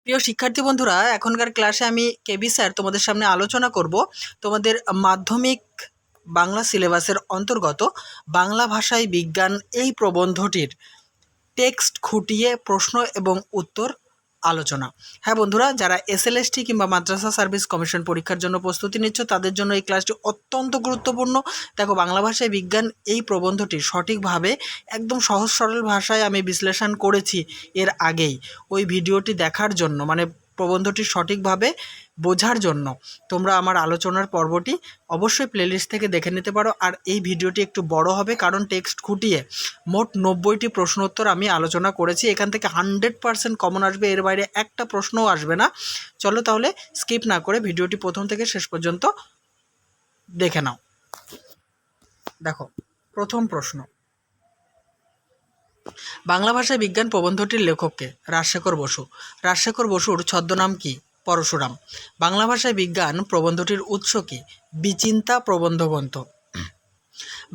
প্রিয় শিক্ষার্থী বন্ধুরা, এখনকার ক্লাসে আমি কেবি স্যার তোমাদের সামনে আলোচনা করব তোমাদের মাধ্যমিক বাংলা সিলেবাসের অন্তর্গত বাংলা ভাষায় বিজ্ঞান এই প্রবন্ধটির টেক্সট খুঁটিয়ে প্রশ্ন এবং উত্তর আলোচনা। হ্যাঁ বন্ধুরা, যারা এসএলএসটি কিংবা মাদ্রাসা সার্ভিস কমিশন পরীক্ষার জন্য প্রস্তুতি নিচ্ছ তাদের জন্য এই ক্লাসটি অত্যন্ত গুরুত্বপূর্ণ। দেখো, বাংলা ভাষায় বিজ্ঞান এই প্রবন্ধটি সঠিকভাবে একদম সহজ সরল ভাষায় আমি বিশ্লেষণ করেছি এর আগেই। ওই ভিডিওটি দেখার জন্য, মানে প্রবন্ধটি সঠিকভাবে বোঝার জন্য তোমরা আমার আলোচনার পর্বটি অবশ্যই প্লেলিস্ট থেকে দেখে নিতে পারো। আর এই ভিডিওটি একটু বড় হবে, কারণ টেক্সট খুঁটিয়ে মোট 90টি প্রশ্নোত্তর আমি আলোচনা করেছি। এখান থেকে 100% কমন আসবে, এর বাইরে একটা প্রশ্নও আসবে না। চলো তাহলে স্কিপ না করে ভিডিওটি প্রথম থেকে শেষ পর্যন্ত দেখে নাও। দেখো, প্রথম প্রশ্ন, বাংলা ভাষায় বিজ্ঞান প্রবন্ধটির লেখককে? রাজশেখর বসু। রাজশেখর বসুর ছদ্মনাম কি? পরশুরাম। বাংলা ভাষায় বিজ্ঞান প্রবন্ধটির উৎস কি? বিচিন্তা প্রবন্ধ গ্রন্থ।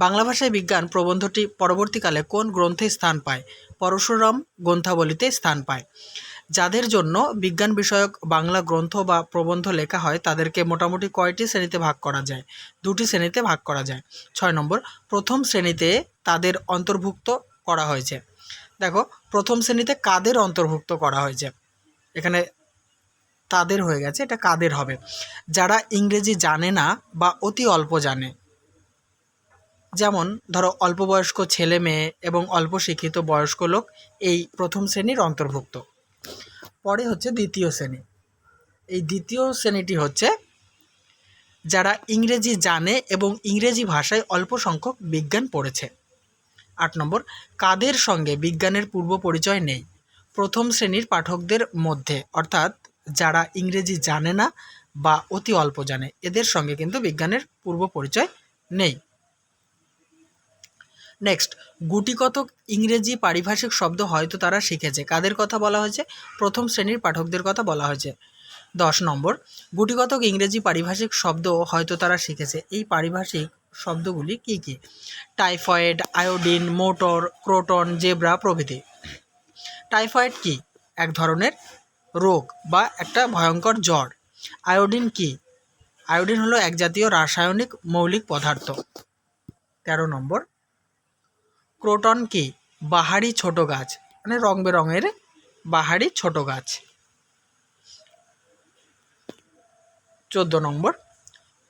বাংলা ভাষায় বিজ্ঞান প্রবন্ধটি পরবর্তীকালে কোন গ্রন্থে স্থান পায়? পরশুরাম গ্রন্থাবলীতে স্থান পায়। যাদের জন্য বিজ্ঞান বিষয়ক বাংলা গ্রন্থ বা প্রবন্ধ লেখা হয় তাদেরকে মোটামুটি কয়টি শ্রেণীতে ভাগ করা যায়? 2টি শ্রেণীতে ভাগ করা যায়। 6 নম্বর, প্রথম শ্রেণীতে তাদের অন্তর্ভুক্ত করা হয়েছে। দেখো, প্রথম শ্রেণীতে কাদের অন্তর্ভুক্ত করা হয়েছে? এখানে তাদের হয়ে গেছে, এটা কাদের হবে? যারা ইংরেজি জানে না বা অতি অল্প জানে, যেমন ধরো অল্প বয়স্ক ছেলে মেয়ে এবং অল্প শিক্ষিত বয়স্ক লোক এই প্রথম শ্রেণীর অন্তর্ভুক্ত। পরে হচ্ছে দ্বিতীয় শ্রেণী। এই দ্বিতীয় শ্রেণীটি হচ্ছে যারা ইংরেজি জানে এবং ইংরেজি ভাষায় অল্প সংখ্যক বিজ্ঞান পড়েছে। 8 নম্বর, কাদের সঙ্গে বিজ্ঞানের পূর্ব পরিচয় নেই? প্রথম শ্রেণীর পাঠকদের মধ্যে, অর্থাৎ যারা ইংরেজি জানে না বা অতি অল্প জানে, এদের সঙ্গে কিন্তু বিজ্ঞানের পূর্ব পরিচয় নেই। নেক্সট, গুটিকতক ইংরেজি পারিভাষিক শব্দ হয়তো তারা শিখেছে। কাদের কথা বলা হয়েছে? প্রথম শ্রেণীর পাঠকদের কথা বলা হয়েছে। 10 নম্বর, গুটিকতক ইংরেজি পারিভাষিক শব্দ হয়তো তারা শিখেছে। এই পারিভাষিক শব্দগুলি কি কি? Typhoid, iodine, motor, croton, zebra প্রভৃতি। টাইফয়েড কি? এক ধরনের রোগ বা একটা ভয়ঙ্কর জ্বর। আয়োডিন কি? আয়োডিন হলো এক জাতীয় রাসায়নিক মৌলিক পদার্থ। 13 নম্বর, ক্রোটন কি? বাহারি ছোট গাছ, মানে রং বেরঙের বাহারি ছোট গাছ। 14 নম্বর,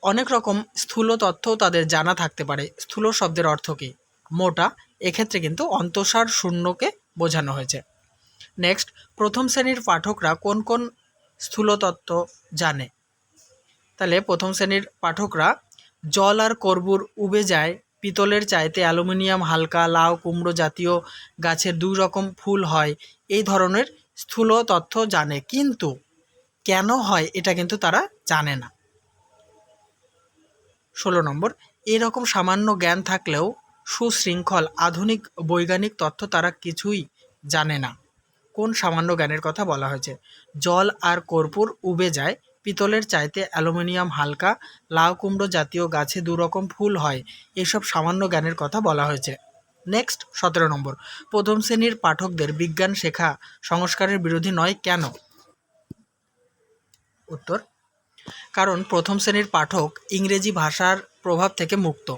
অনেক রকম স্থূল তথ্যও তাদের জানা থাকতে পারে। স্থূল শব্দের অর্থ কী? মোটা। এক্ষেত্রে কিন্তু অন্তঃসার শূন্যকে বোঝানো হয়েছে। নেক্সট, প্রথম শ্রেণীর পাঠকরা কোন কোন স্থূল তত্ত্ব জানে? তাহলে প্রথম শ্রেণীর পাঠকরা জল আর কর্পূর উবে যায়, পিতলের চাইতে অ্যালুমিনিয়াম হালকা, লাউ কুমড়ো জাতীয় গাছের 2 রকম ফুল হয়, এই ধরনের স্থূল তথ্য জানে। কিন্তু কেন হয় এটা কিন্তু তারা জানে না। 16 নম্বর, এরকম সামান্য জ্ঞান থাকলেও সুশৃঙ্খল আধুনিক বৈজ্ঞানিক তথ্য তারা কিছুই জানে না। কোন সামান্য জ্ঞানের কথা বলা হয়েছে? জল আর কর্পূর উবে যায়, পিতলের চাইতে অ্যালুমিনিয়াম হালকা, লাউ কুমড়ো জাতীয় গাছে 2 রকম ফুল হয়, এইসব সামান্য জ্ঞানের কথা বলা হয়েছে। নেক্সট, 17 নম্বর, প্রথম শ্রেণীর পাঠকদের বিজ্ঞান শেখা সংস্কারের বিরোধী নয় কেন? উত্তর, কারণ প্রথম শ্রেণীর পাঠক ইংরেজি ভাষার প্রভাব থেকে মুক্ত,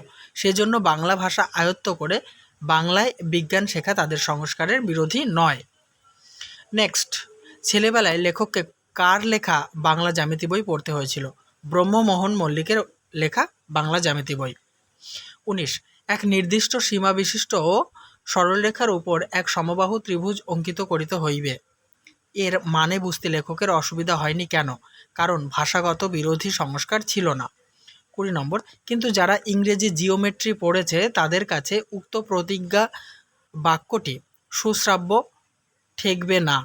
সেজন্য বাংলা ভাষা আয়ত্ত করে বাংলায় বিজ্ঞান শেখা তাদের সংস্কারের বিরোধী নয়। নেক্সট, ছেলেবেলায় লেখককে কার লেখা বাংলা জ্যামিতি বই পড়তে হয়েছিল? ব্রহ্মমোহন মল্লিকের লেখা বাংলা জ্যামিতি বই। 19, এক নির্দিষ্ট সীমা বিশিষ্ট ও সরলরেখার উপর এক সমবাহু ত্রিভুজ অঙ্কিত করিতে হইবে। এর মানে বুঝতে লেখকের অসুবিধা হয়নি কেন? কারণ ভাষাগত বিরোধী সংস্কার ছিল না। 20 নম্বর, কিন্তু যারা ইংরেজি জিওমেট্রি পড়েছে তাদের কাছে উক্ত প্রতিজ্ঞা বাক্যটি সুশ্রাব্য ঠেকবে না,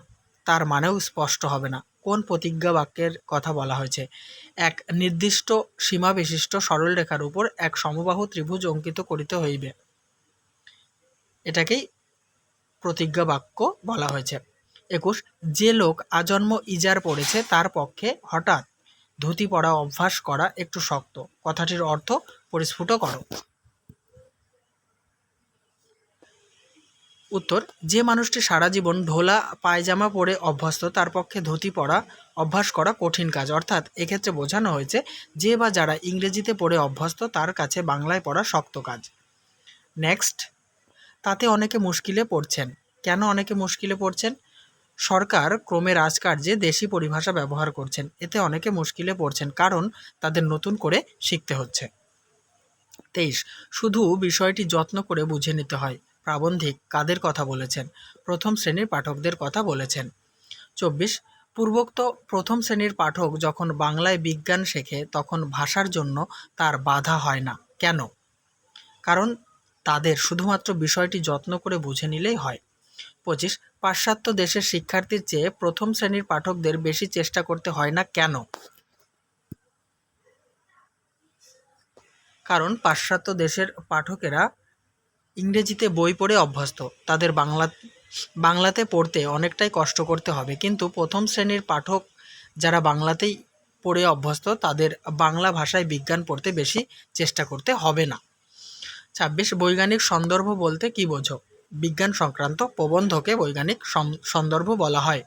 তার মানেও স্পষ্ট হবে না। কোন প্রতিজ্ঞা বাক্যের কথা বলা হয়েছে? এক নির্দিষ্ট সীমা বিশিষ্ট সরলরেখার উপর এক সমবাহু ত্রিভুজ অঙ্কিত করিতে হইবে, এটাকেই প্রতিজ্ঞা বাক্য বলা হয়েছে। 21, যে লোক আজন্ম ইজার পড়েছে তার পক্ষে হঠাৎ ধুতি পরা অভ্যাস করা একটু শক্ত, কথাটির অর্থ পরিস্ফুট করো। উত্তর, যে মানুষটি সারা জীবন ঢোলা পায়জামা পরে অভ্যস্ত তার পক্ষে ধুতি পরা অভ্যাস করা কঠিন কাজ। অর্থাৎ এক্ষেত্রে বোঝানো হয়েছে যে বা যারা ইংরেজিতে পড়ে অভ্যস্ত তার কাছে বাংলায় পড়া শক্ত কাজ। নেক্সট, তাতে অনেকে মুশকিলে পড়ছেন। কেন অনেকে মুশকিলে পড়ছেন? সরকার ক্রমে রাজকার্যে দেশি পরিভাষা ব্যবহার করছেন, এতে অনেকে মুশকিলে পড়ছেন কারণ তাদের নতুন করে শিখতে হচ্ছে। 23, শুধু বিষয়টি যত্ন করে বুঝে নিতে হয়। প্রাবন্ধিক কাদের কথা বলেছেন? প্রথম শ্রেণীর পাঠকদের কথা বলেছেন। 24, পূর্বোক্ত প্রথম শ্রেণীর পাঠক যখন বাংলায় বিজ্ঞান শেখে তখন ভাষার জন্য তার বাধা হয় না। কেন? কারণ তাদের শুধুমাত্র বিষয়টি যত্ন করে বুঝে নিলেই হয়। 25, পাশ্চাত্য দেশের শিক্ষার্থীর চেয়ে প্রথম শ্রেণীর পাঠকদের বেশি চেষ্টা করতে হয় না। কেন? কারণ পাশ্চাত্য দেশের পাঠকেরা ইংরেজিতে বই পড়ে অভ্যস্ত, তাদের বাংলাতে পড়তে অনেকটাই কষ্ট করতে হবে, কিন্তু প্রথম শ্রেণীর পাঠক যারা বাংলাতেই পড়ে অভ্যস্ত তাদের বাংলা ভাষায় বিজ্ঞান পড়তে বেশি চেষ্টা করতে হবে না। 26, বৈজ্ঞানিক সন্দর্ভ বলতে কী বোঝো? বিজ্ঞান সংক্রান্ত প্রবন্ধকে বৈজ্ঞানিক সন্দর্ভ বলা হয়।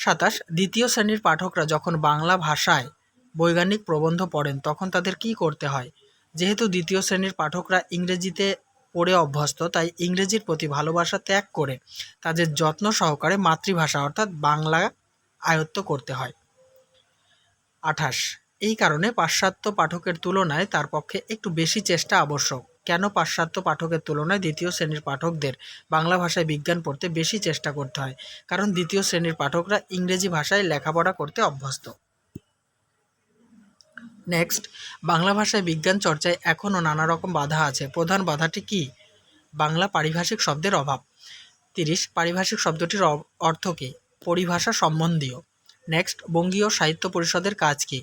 27, দ্বিতীয় শ্রেণীর পাঠকরা যখন বাংলা ভাষায় বৈজ্ঞানিক প্রবন্ধ পড়েন তখন তাদের কি করতে হয়? যেহেতু দ্বিতীয় শ্রেণীর পাঠকরা ইংরেজিতে পড়ে অভ্যস্ত তাই ইংরেজির প্রতি ভালোবাসা ত্যাগ করে তাদের যত্ন সহকারে মাতৃভাষা অর্থাৎ বাংলা আয়ত্ত করতে হয়। 28, এই কারণে পাশ্চাত্য পাঠকের তুলনায় তার পক্ষে একটু বেশি চেষ্টা আবশ্যক। কেন পাশ্চাত্য পাঠকের তুলনায় দ্বিতীয় শ্রেণীর পাঠকদের বাংলা ভাষায় বিজ্ঞান পড়তে বেশি চেষ্টা করতে হয়? কারণ দ্বিতীয় শ্রেণীর পাঠকরা ইংরেজি ভাষায় লেখাপড়া করতে অভ্যস্ত। নেক্সট, বাংলা ভাষায় বিজ্ঞান চর্চায় এখনও নানা রকম বাধা আছে। প্রধান বাধাটি কি? বাংলা পারিভাষিক শব্দের অভাব। 30, পারিভাষিক শব্দটির অর্থ কী? পরিভাষা সম্বন্ধীয়। নেক্সট, বঙ্গীয় সাহিত্য পরিষদের কাজ কী?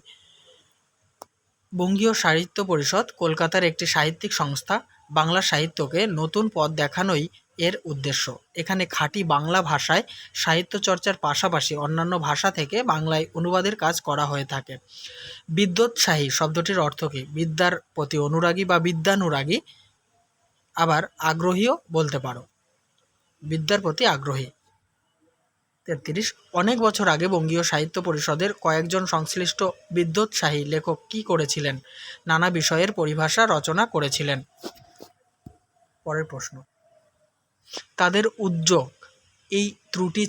বঙ্গীয় সাহিত্য পরিষদ কলকাতার একটি সাহিত্যিক সংস্থা। বাংলা সাহিত্যকে নতুন পথ দেখানোই এর উদ্দেশ্য। এখানে খাঁটি বাংলা ভাষায় সাহিত্য চর্চার পাশাপাশি অন্যান্য ভাষা থেকে বাংলায় অনুবাদের কাজ করা হয়ে থাকে। বিদ্যোৎসাহী শব্দটির অর্থ কী? বিদ্যার প্রতি অনুরাগী বা বিদ্যানুরাগী, আবার আগ্রহীও বলতে পারো। বিদ্যার প্রতি আগ্রহী। 33, অনেক বছর আগে বঙ্গীয় সাহিত্য পরিষদের কয়েকজন সংশ্লিষ্ট বিদ্যোৎসাহী লেখক কী করেছিলেন? নানা বিষয়ের পরিভাষা রচনা করেছিলেন। পরের প্রশ্ন, তাদের উদ্যোগে এই ত্রুটি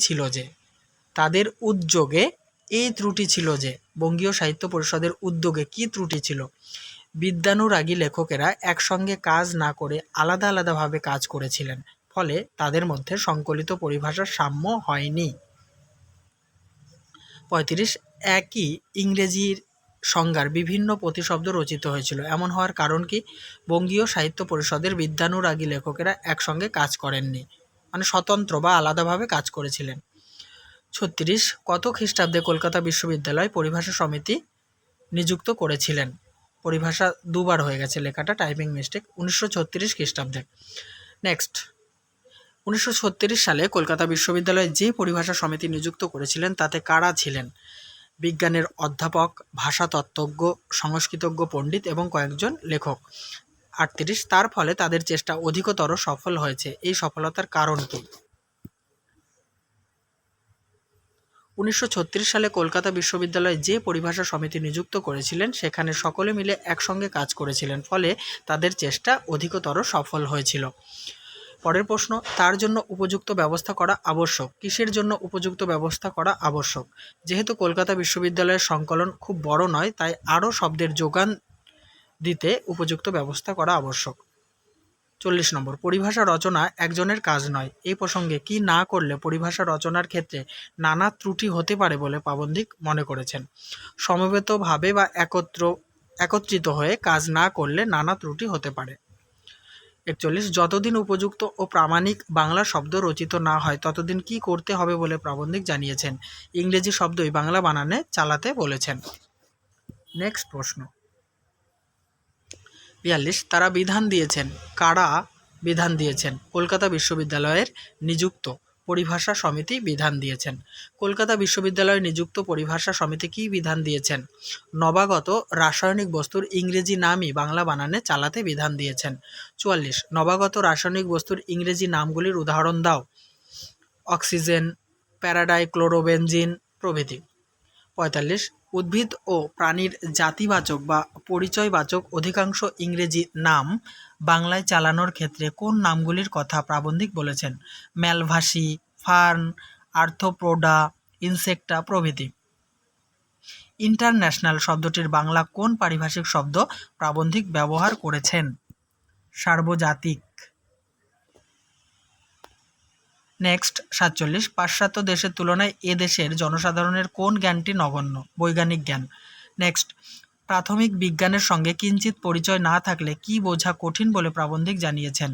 ছিল যে বঙ্গীয় সাহিত্য পরিষদের উদ্যোগে কী ত্রুটি ছিল? বিদ্যানুরাগী লেখকেরা একসঙ্গে কাজ না করে আলাদা আলাদাভাবে কাজ করেছিলেন, ফলে তাদের মধ্যে সংকলিত পরিভাষার সাম্য হয়নি। 35, একই ইংরেজির সংজ্ঞার বিভিন্ন প্রতিশব্দ রচিত হয়েছিল, এমন হওয়ার কারণ কি? বঙ্গীয় সাহিত্য পরিষদের বিদ্যানুরাগী লেখকেরা একসঙ্গে কাজ করেননি, মানে স্বতন্ত্র বা আলাদাভাবে কাজ করেছিলেন। 36, কত খ্রিস্টাব্দে কলকাতা বিশ্ববিদ্যালয় পরিভাষা সমিতি নিযুক্ত করেছিলেন? পরিভাষা দুবার হয়ে গেছে লেখাটা, টাইপিং মিস্টেক। 1936 খ্রিস্টাব্দে। নেক্সট, 1936 সালে কলকাতা বিশ্ববিদ্যালয়ে যে পরিভাষা সমিতি নিযুক্ত করেছিলেন তাতে কারা ছিলেন? বিজ্ঞানের অধ্যাপক, ভাষাতত্ত্বজ্ঞ, সংস্কৃতজ্ঞ পণ্ডিত এবং কয়েকজন লেখক। 38, তার ফলে তাদের চেষ্টা অধিকতর সফল হয়েছে, এই সফলতার কারণ কী? 1936 সালে কলকাতা বিশ্ববিদ্যালয়ে যে পরিভাষা সমিতি নিযুক্ত করেছিলেন সেখানে সকলে মিলে একসঙ্গে কাজ করেছিলেন, ফলে তাদের চেষ্টা অধিকতর সফল হয়েছিল। পরের প্রশ্ন, তার জন্য উপযুক্ত ব্যবস্থা করা আবশ্যক। কিসের জন্য উপযুক্ত ব্যবস্থা করা আবশ্যক? যেহেতু কলকাতা বিশ্ববিদ্যালয়ের সংকলন খুব বড় নয় তাই আরও শব্দের যোগান দিতে উপযুক্ত ব্যবস্থা করা আবশ্যক। 40 নম্বর, পরিভাষা রচনা একজনের কাজ নয়। এই প্রসঙ্গে কি না করলে পরিভাষা রচনার ক্ষেত্রে নানা ত্রুটি হতে পারে বলে প্রাবন্ধিক মনে করেছেন? সমবেতভাবে বা একত্রিত হয়ে কাজ না করলে নানা ত্রুটি হতে পারে। 41, যতদিন উপযুক্ত ও প্রামাণিক বাংলা শব্দ রচিত না হয় ততদিন কি করতে হবে বলে প্রাবন্ধিক জানিয়েছেন? ইংরেজি শব্দই বাংলা বানানে চালাতে বলেছেন। নেক্সট প্রশ্ন, 42, তারা বিধান দিয়েছেন। কারা বিধান দিয়েছেন? কলকাতা বিশ্ববিদ্যালয়ের নিযুক্ত পরিভাষা সমিতি বিধান দিয়েছেন? কলকাতা বিশ্ববিদ্যালয়ে নিযুক্ত পরিভাষা সমিতি কী বিধান দিয়েছেন? নবাগত রাসায়নিক বস্তুর ইংরেজি নামই বাংলা বানানে চালাতে বিধান দিয়েছেন। ৪৪ নবাগত রাসায়নিক বস্তুর ইংরেজি নামগুলির উদাহরণ দাও। অক্সিজেন, প্যারাডাইক্লোরোবেনজিন প্রভৃতি। ৪৫ উদ্ভিদ ও প্রাণীর জাতিবাচক বা পরিচয়বাচক অধিকাংশ ইংরেজি নাম বাংলায় চালানোর ক্ষেত্রে কোন নামগুলির কথা প্রাবন্ধিক বলেছেন? ম্যালভাসি, ফার্ন, আর্থ্রোপোডা, ইনসেক্টা প্রভৃতি। ইন্টারন্যাশনাল শব্দটির বাংলা কোন পারিভাষিক শব্দ প্রাবন্ধিক ব্যবহার করেছেন? সার্বজাতিক। নেক্সট ৪৭ পাশ্চাত্য দেশের তুলনায় এ দেশের জনসাধারণের কোন জ্ঞানটি নগণ্য? বৈজ্ঞানিক জ্ঞান। নেক্সট প্রাথমিক বিজ্ঞানের সঙ্গে কিঞ্চিত পরিচয় না থাকলে কি বোঝা কঠিন বলে প্রাবন্ধিক জানিয়েছেন?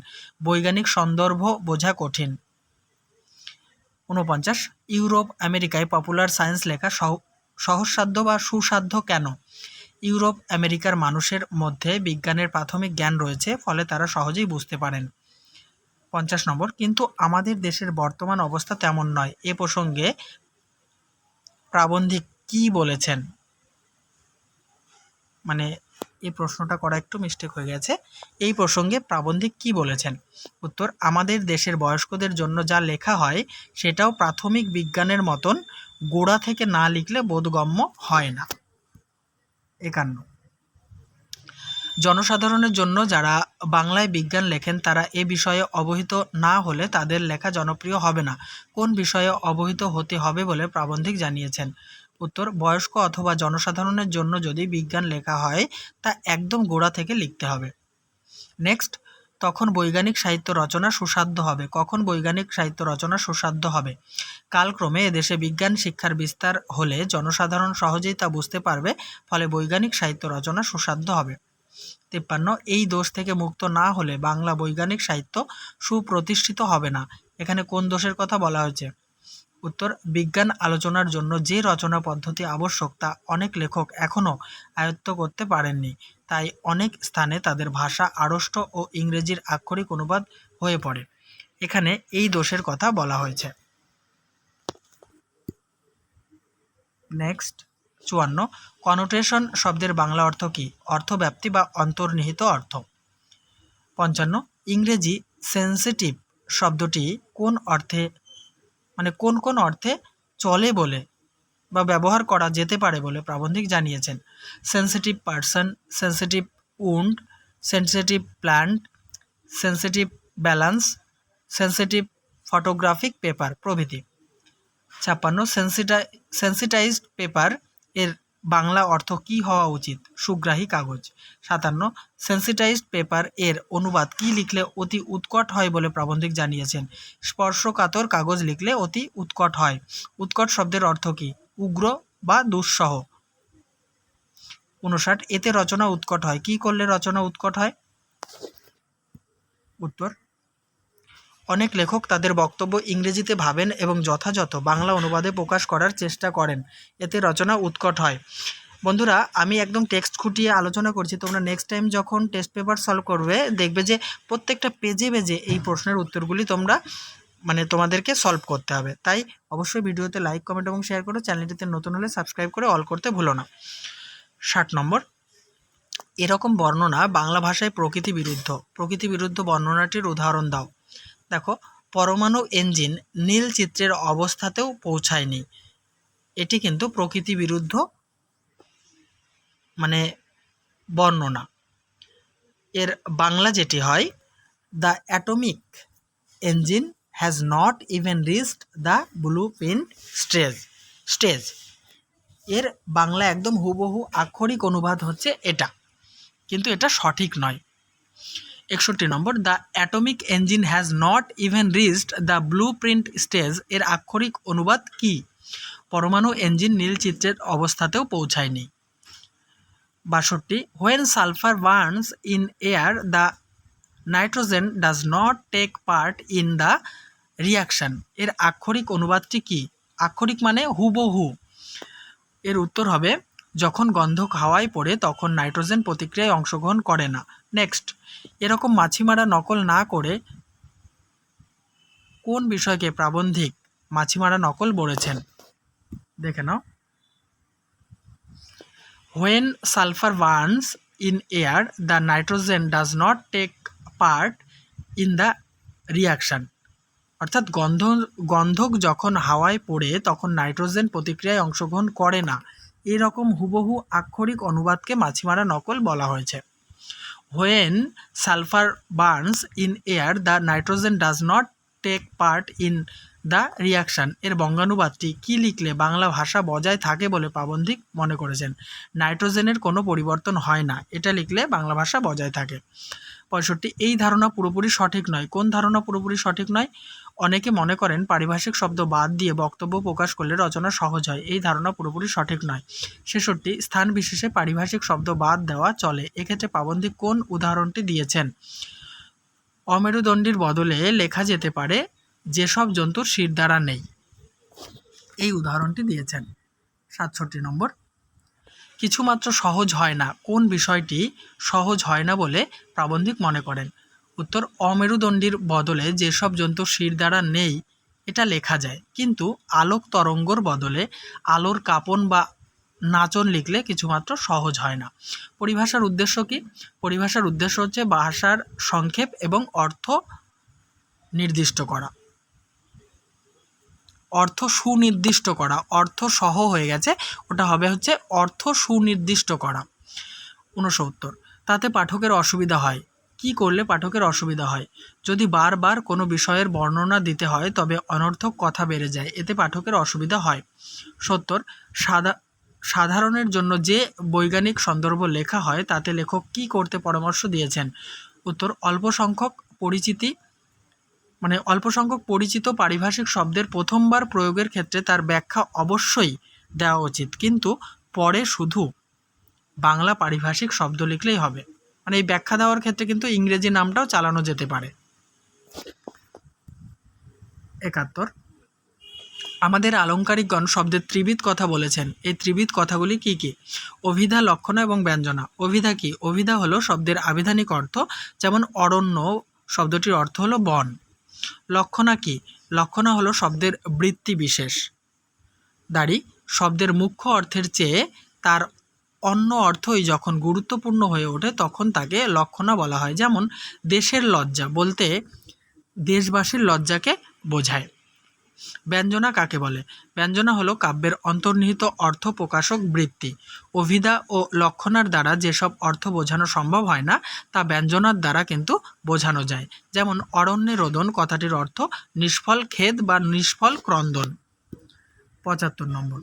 বৈজ্ঞানিক সন্দর্ভ বোঝা কঠিন। ৪৯ ইউরোপ আমেরিকায় পপুলার সায়েন্স লেখা সহজসাধ্য বা সুসাধ্য কেন? ইউরোপ আমেরিকার মানুষের মধ্যে বিজ্ঞানের প্রাথমিক জ্ঞান রয়েছে, ফলে তারা সহজেই বুঝতে পারেন। ৫০ নম্বর কিন্তু আমাদের দেশের বর্তমান অবস্থা তেমন নয়, এ প্রসঙ্গে প্রাবন্ধিক কি বলেছেন? মানে এই প্রশ্নটা করা একটু মিস্টেক হয়ে গেছে। এই প্রসঙ্গে প্রাবন্ধিক কি বলেছেন? উত্তর আমাদের দেশের বয়স্কদের জন্য যা লেখা হয় সেটাও প্রাথমিক বিজ্ঞানের মতন গোড়া থেকে না লিখলে বোধগম্য হয় না। ৫১ জনসাধারণের জন্য যারা বাংলায় বিজ্ঞান লেখেন তারা এ বিষয়ে অবহিত না হলে তাদের লেখা জনপ্রিয় হবে না। কোন বিষয়ে অবহিত হতে হবে বলে প্রাবন্ধিক জানিয়েছেন? উত্তর বয়স্ক অথবা জনসাধারণের জন্য যদি বিজ্ঞান লেখা হয় তা একদম গোড়া থেকে লিখতে হবে। নেক্সট তখন বৈজ্ঞানিক সাহিত্য রচনা সুসাধ্য হবে। কখন বৈজ্ঞানিক সাহিত্য রচনা সুসাধ্য হবে? কালক্রমে এদেশে বিজ্ঞান শিক্ষার বিস্তার হলে জনসাধারণ সহজেই তা বুঝতে পারবে, ফলে বৈজ্ঞানিক সাহিত্য রচনা সুসাধ্য হবে। ৫৩ এই দোষ থেকে মুক্ত না হলে বাংলা বৈজ্ঞানিক সাহিত্য সুপ্রতিষ্ঠিত হবে না। এখানে কোন দোষের কথা বলা হয়েছে? উত্তর বিজ্ঞান আলোচনার জন্য যে রচনা পদ্ধতি আবশ্যক তা অনেক লেখক এখনও আয়ত্ত করতে পারেননি, তাই অনেক স্থানে তাদের ভাষা আড়ষ্ট ও ইংরেজির আক্ষরিক অনুবাদ হয়ে পড়ে। এখানে এই দোষের কথা বলা হয়েছে। নেক্সট ৫৪ কনোটেশন শব্দের বাংলা অর্থ কী? অর্থব্যাপ্তি বা অন্তর্নিহিত অর্থ। ৫৫ ইংরেজি সেন্সিটিভ শব্দটি কোন অর্থে কোন কোন অর্থে চলে বলে বা ব্যবহার করা যেতে পারে বলে প্রাবন্ধিক জানিয়েছেন? Sensitive person, sensitive wound, sensitive plant, sensitive balance, sensitive photographic paper প্রভৃতি। ৫৬ সেন্সিটাইজড পেপার এর বাংলা অর্থ কী হওয়া উচিত? সুগ্রাহী কাগজ। ৫৭ সেন্সিটাইজড পেপার এর অনুবাদ কী লিখলে অতি উৎকট হয় বলে প্রাবন্ধিক জানিয়েছেন? স্পর্শকাতর কাগজ লিখলে অতি উৎকট হয়। উৎকট শব্দের অর্থ কী? উগ্র বা দুঃসহ। ৫৯ এতে রচনা উৎকট হয়, কী করলে রচনা উৎকট হয়? উত্তর অনেক লেখক তাদের বক্তব্য ইংরেজিতে ভাবেন এবং যথাযথ বাংলা অনুবাদে প্রকাশ করার চেষ্টা করেন, এতে রচনা উৎকট হয়। বন্ধুরা আমি একদম টেক্সট খুঁটিয়ে আলোচনা করছি, তোমরা নেক্সট টাইম যখন টেস্ট পেপার সলভ করবে দেখবে যে প্রত্যেকটা পেজে পেজে এই প্রশ্নের উত্তরগুলি তোমরা তোমাদেরকে সলভ করতে হবে। তাই অবশ্যই ভিডিওতে লাইক, কমেন্ট এবং শেয়ার করো। চ্যানেলটিতে নতুন হলে সাবস্ক্রাইব করে অল করতে ভুলো না। ৬০ নম্বর এরকম বর্ণনা বাংলা ভাষায় প্রকৃতি বিরুদ্ধ বর্ণনাটির উদাহরণ দাও। দেখো পরমাণু ইঞ্জিন নীল চিত্রের অবস্থাতেও পৌঁছায়নি, এটি কিন্তু প্রকৃতি বিরুদ্ধ বর্ণনা। এর বাংলা যেটি হয় the atomic engine has not even reached the blueprint stage. এর বাংলা একদম হুবহু আক্ষরিক অনুবাদ হচ্ছে এটা, কিন্তু এটা সঠিক নয়। ৬১ number the atomic engine has not even reached the blueprint stage এর আক্ষরিক অনুবাদ কি? পরমাণু ইঞ্জিন নীল চিত্রের অবস্থাতেও পৌঁছায়নি। ৬২ when sulphur burns in air the nitrogen does not take part in the reaction এর আক্ষরিক অনুবাদটি কি? আক্ষরিক মানে হুবহু। এর উত্তর হবে যখন গন্ধ হাওয়ায় পড়ে তখন নাইট্রোজেন প্রতিক্রিয়ায় অংশগ্রহণ করে না। নেক্সট এরকম মাছি মারা নকল না করে কোন বিষয়কে প্রাবন্ধিক মাছিমারা নকল বলেছেন? দেখে নাও। When sulfur burns in air, the nitrogen does not take part in the reaction. অর্থাৎ গন্ধক যখন হাওয়ায় পড়ে তখন নাইট্রোজেন প্রতিক্রিয়ায় অংশগ্রহণ করে না, এরকম হুবহু আক্ষরিক অনুবাদকে মাছিমারা নকল বলা হয়েছে। When sulfur burns in air, the nitrogen does not take part in the reaction এর বঙ্গানুবাদটি কি লিখলে বাংলা ভাষা বজায় থাকে বলে প্রাবন্ধিক মনে করেছেন? নাইট্রোজেনের কোনো পরিবর্তন হয় না, এটা লিখলে বাংলা ভাষা বজায় থাকে। 65 এই ধারণা পুরোপুরি সঠিক নয়। কোন ধারণা পুরোপুরি সঠিক নয়? অনেকে মনে করেন পারিভাষিক শব্দ বাদ দিয়ে বক্তব্য প্রকাশ করলে রচনা সহজ হয়, এই ধারণা পুরোপুরি সঠিক নয়। 66 স্থান বিশেষে পারিভাষিক শব্দ বাদ দেওয়া চলে, এক্ষেত্রে প্রাবন্ধিক কোন উদাহরণটি দিয়েছেন? অমেরুদণ্ডীর বদলে লেখা যেতে পারে যেসব জন্তুর শিরদাঁড়া নেই, এই উদাহরণটি দিয়েছেন। 67 নম্বর, কিছুমাত্র সহজ হয় না, কোন বিষয়টি সহজ হয় না বলে প্রাবন্ধিক মনে করেন? উত্তর, অমেরুদণ্ডীর বদলে যেসব জন্তুর শিরদাঁড়া নেই এটা লেখা যায়, কিন্তু আলোক তরঙ্গর বদলে আলোর কাঁপন বা নাচন লিখলে কিছুমাত্র সহজ হয় না। পরিভাষার উদ্দেশ্য কি? পরিভাষার উদ্দেশ্য হচ্ছে ভাষার সংক্ষেপ এবং অর্থ নির্দিষ্ট করা, অর্থ সুনির্দিষ্ট করা। অর্থ সহ হয়ে গেছে, ওটা হবে হচ্ছে অর্থ সুনির্দিষ্ট করা। 69 তাতে পাঠকের অসুবিধা হয়, কি করলে পাঠকের অসুবিধা হয়? যদি বারবার কোনো বিষয়ের বর্ণনা দিতে হয় তবে অনর্থক কথা বেড়ে যায়, এতে পাঠকের অসুবিধা হয়। 70 সাধারণের জন্য যে বৈজ্ঞানিক সন্দর্ভ লেখা হয় তাতে লেখক কি করতে পরামর্শ দিয়েছেন? উত্তর, অল্প সংখ্যক পরিচিত পারিভাষিক শব্দের প্রথমবার প্রয়োগের ক্ষেত্রে তার ব্যাখ্যা অবশ্যই দেওয়া উচিত, কিন্তু পরে শুধু বাংলা পারিভাষিক শব্দ লিখলেই হবে। মানে এই ব্যাখ্যা দেওয়ার ক্ষেত্রে কিন্তু ইংরেজি নামটাও চালানো যেতে পারে। 71 আমাদের আলংকারিকগণ শব্দের ত্রিবিধ কথা বলেছেন, এই ত্রিবিধ কথাগুলি কি কি? অভিধা, লক্ষণা এবং ব্যঞ্জনা। অভিধা কি? অভিধা হলো শব্দের আবিধানিক অর্থ, যেমন অরণ্য শব্দটির অর্থ হলো বন। লক্ষণা কি? লক্ষণা হলো শব্দের বৃত্তি বিশেষ। দাড়ি শব্দের মুখ্য অর্থের চেয়ে তার অন্য অর্থই যখন গুরুত্বপূর্ণ হয়ে ওঠে তখন তাকে লক্ষণা বলা হয়, যেমন দেশের লজ্জা বলতে দেশবাসীর লজ্জাকে বোঝায়। ব্যঞ্জনা কাকে বলে? ব্যঞ্জনা হলো কাব্যের অন্তর্নিহিত অর্থ প্রকাশক বৃত্তি। অভিধা ও লক্ষণার দ্বারা যেসব অর্থ বোঝানো সম্ভব হয় না তা ব্যঞ্জনার দ্বারা কিন্তু বোঝানো যায়, যেমন অরণ্যে রোদন কথাটির অর্থ নিষ্ফল খেদ বা নিষ্ফল ক্রন্দন। 75 নম্বর,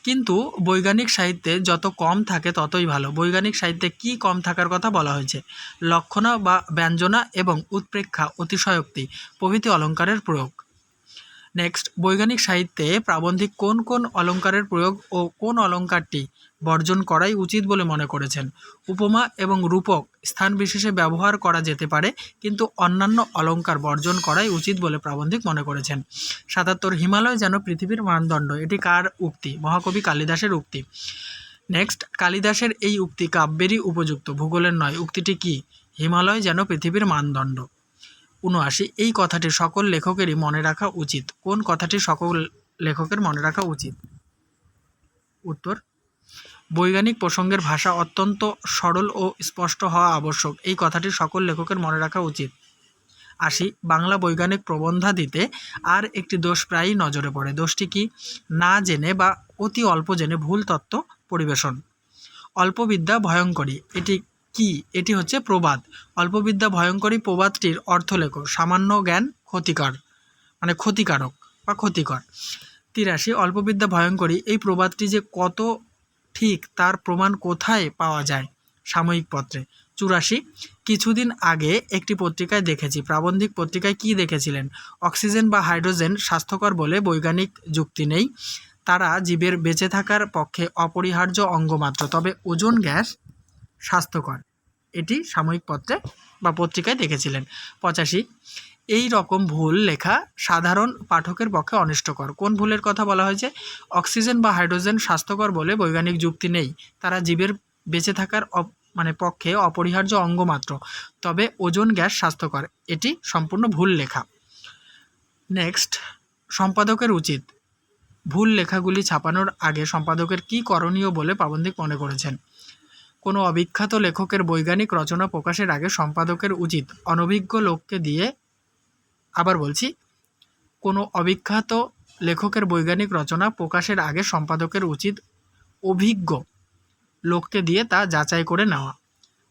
কিন্তু বৈজ্ঞানিক সাহিত্যে যত কম থাকে ততই ভালো, বৈজ্ঞানিক সাহিত্যে কি কম থাকার কথা বলা হয়েছে? লক্ষণা বা ব্যঞ্জনা এবং উৎপ্রেক্ষা, অতিশয়োক্তি প্রভৃতি অলঙ্কারের প্রয়োগ। নেক্সট, বৈজ্ঞানিক সাহিত্যে প্রাবন্ধিক কোন কোন অলঙ্কারের প্রয়োগ ও কোন অলঙ্কারটি বর্জন করাই উচিত বলে মনে করেছেন? উপমা এবং রূপক স্থান বিশেষে ব্যবহার করা যেতে পারে, কিন্তু অন্যান্য অলঙ্কার বর্জন করাই উচিত বলে প্রাবন্ধিক মনে করেছেন। 77 হিমালয় যেন পৃথিবীর মানদণ্ড, এটি কার উক্তি? মহাকবি কালিদাসের উক্তি। নেক্সট, কালিদাসের এই উক্তি কাব্যেরই উপযুক্ত, ভূগোলের নয়। উক্তিটি কি? হিমালয় যেন পৃথিবীর মানদণ্ড। 79 এই কথাটি সকল লেখকেরই মনে রাখা উচিত, কোন কথাটি সকল লেখকের মনে রাখা উচিত? উত্তর, বৈজ্ঞানিক প্রসঙ্গের ভাষা অত্যন্ত সরল ও স্পষ্ট হওয়া আবশ্যক, এই কথাটি সকল লেখকের মনে রাখা উচিত। 80 বাংলা বৈজ্ঞানিক প্রবন্ধাদিতে আর একটি দোষ প্রায়ই নজরে পড়ে, দোষটি কি? না জেনে বা অতি অল্প জেনে ভুল তত্ত্ব পরিবেশন। অল্পবিদ্যা ভয়ঙ্করী, এটি কি? এটি হচ্ছে প্রবাদ। অল্পবিদ্যা ভয়ঙ্করী প্রবাদটির অর্থ লেখো। সামান্য জ্ঞান ক্ষতিকারক বা ক্ষতিকর। 83 অল্পবিদ্যা ভয়ঙ্করী এই প্রবাদটি যে কত ঠিক তার প্রমাণ কোথায় পাওয়া যায়? সাময়িক পত্রে। 84 কিছুদিন আগে একটি পত্রিকায় দেখেছি, প্রাবন্ধিক পত্রিকায় কি দেখেছিলেন? অক্সিজেন বা হাইড্রোজেন স্বাস্থ্যকর বলে বৈজ্ঞানিক যুক্তি নেই, তারা জীবের বেঁচে থাকার পক্ষে অপরিহার্য অঙ্গ মাত্র, তবে ওজোন গ্যাস স্বাস্থ্যকর, এটি সাময়িক পত্রে বা পত্রিকায় দেখেছিলেন। 85 এই রকম ভুল লেখা সাধারণ পাঠকের পক্ষে অনিষ্টকর, কোন ভুলের কথা বলা হয়েছে? অক্সিজেন বা হাইড্রোজেন স্বাস্থ্যকর বলে বৈজ্ঞানিক যুক্তি নেই, তারা জীবের বেঁচে থাকার পক্ষে অপরিহার্য অঙ্গ মাত্র, তবে ওজোন গ্যাস স্বাস্থ্যকর, এটি সম্পূর্ণ ভুল লেখা। নেক্সট, সম্পাদকের উচিত ভুল লেখাগুলি ছাপানোর আগে সম্পাদকের কী করণীয় বলে প্রাবন্ধিক মনে করেছেন? কোনো অবিখ্যাত লেখকের বৈজ্ঞানিক রচনা প্রকাশের আগে সম্পাদকের উচিত অনভিজ্ঞ লোককে দিয়ে, আবার বলছি, কোনো অবিখ্যাত লেখকের বৈজ্ঞানিক রচনা প্রকাশের আগে সম্পাদকের উচিত অভিজ্ঞ লোককে দিয়ে তা যাচাই করে নেওয়া।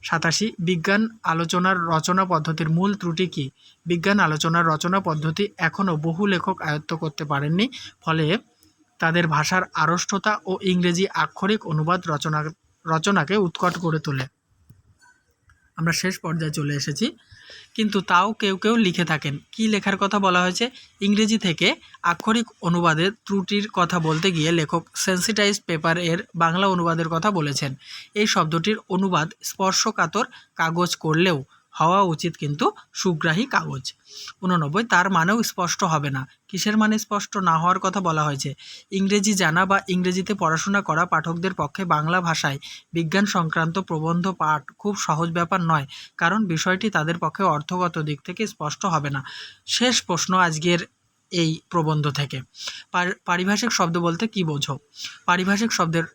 87, বিজ্ঞান আলোচনার রচনা পদ্ধতির মূল ত্রুটি কী? বিজ্ঞান আলোচনার রচনা পদ্ধতি এখনও বহু লেখক আয়ত্ত করতে পারেননি, ফলে তাদের ভাষার আড়ষ্টতা ও ইংরেজি আক্ষরিক অনুবাদ রচনাকে উৎকট করে তোলে। আমরা শেষ পর্যায়ে চলে এসেছি, কিন্তু তাও কেউ কেউ লিখে থাকেন। কি লেখার কথা বলা হয়েছে? ইংরেজি থেকে আক্ষরিক অনুবাদের ত্রুটির কথা বলতে গিয়ে লেখক সেন্সিটাইজড পেপার এর বাংলা অনুবাদের কথা বলেছেন। এই শব্দটির অনুবাদ স্পর্শকাতর কাগজ করলেও হওয়া উচিত কিন্তু সুগ্রাহী কাগজ। 89, তার মানেও স্পষ্ট হবে না। কিসের মানে স্পষ্ট না হওয়ার কথা বলা হয়েছে? ইংরেজি জানা বা ইংরেজিতে পড়াশোনা করা পাঠকদের পক্ষে বাংলা ভাষায় বিজ্ঞান সংক্রান্ত প্রবন্ধ পাঠ খুব সহজ ব্যাপার নয়, কারণ বিষয়টি তাদের পক্ষে অর্থগত দিক থেকে স্পষ্ট হবে না। শেষ প্রশ্ন আজকের এই প্রবন্ধ থেকে, পারিভাষিক শব্দ বলতে কি বোঝো? পারিভাষিক শব্দের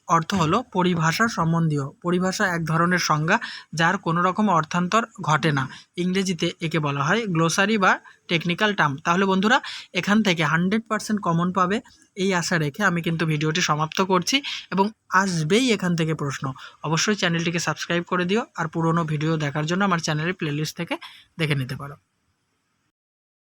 অর্থ হলো পরিভাষা সম্বন্ধীয়। পরিভাষা এক ধরনের সংজ্ঞা যার কোনো রকম অর্থান্তর ঘটে না। ইংরেজিতে একে বলা হয় গ্লোসারি বা টেকনিক্যাল টার্ম। তাহলে বন্ধুরা, এখান থেকে 100% কমন পাবে এই আশা রেখে আমি কিন্তু ভিডিওটি সমাপ্ত করছি, এবং আসবেই এখান থেকে প্রশ্ন। অবশ্যই চ্যানেলটিকে সাবস্ক্রাইব করে দিও, আর পুরনো ভিডিও দেখার জন্য আমার চ্যানেলের প্লেলিস্ট থেকে দেখে নিতে পারো।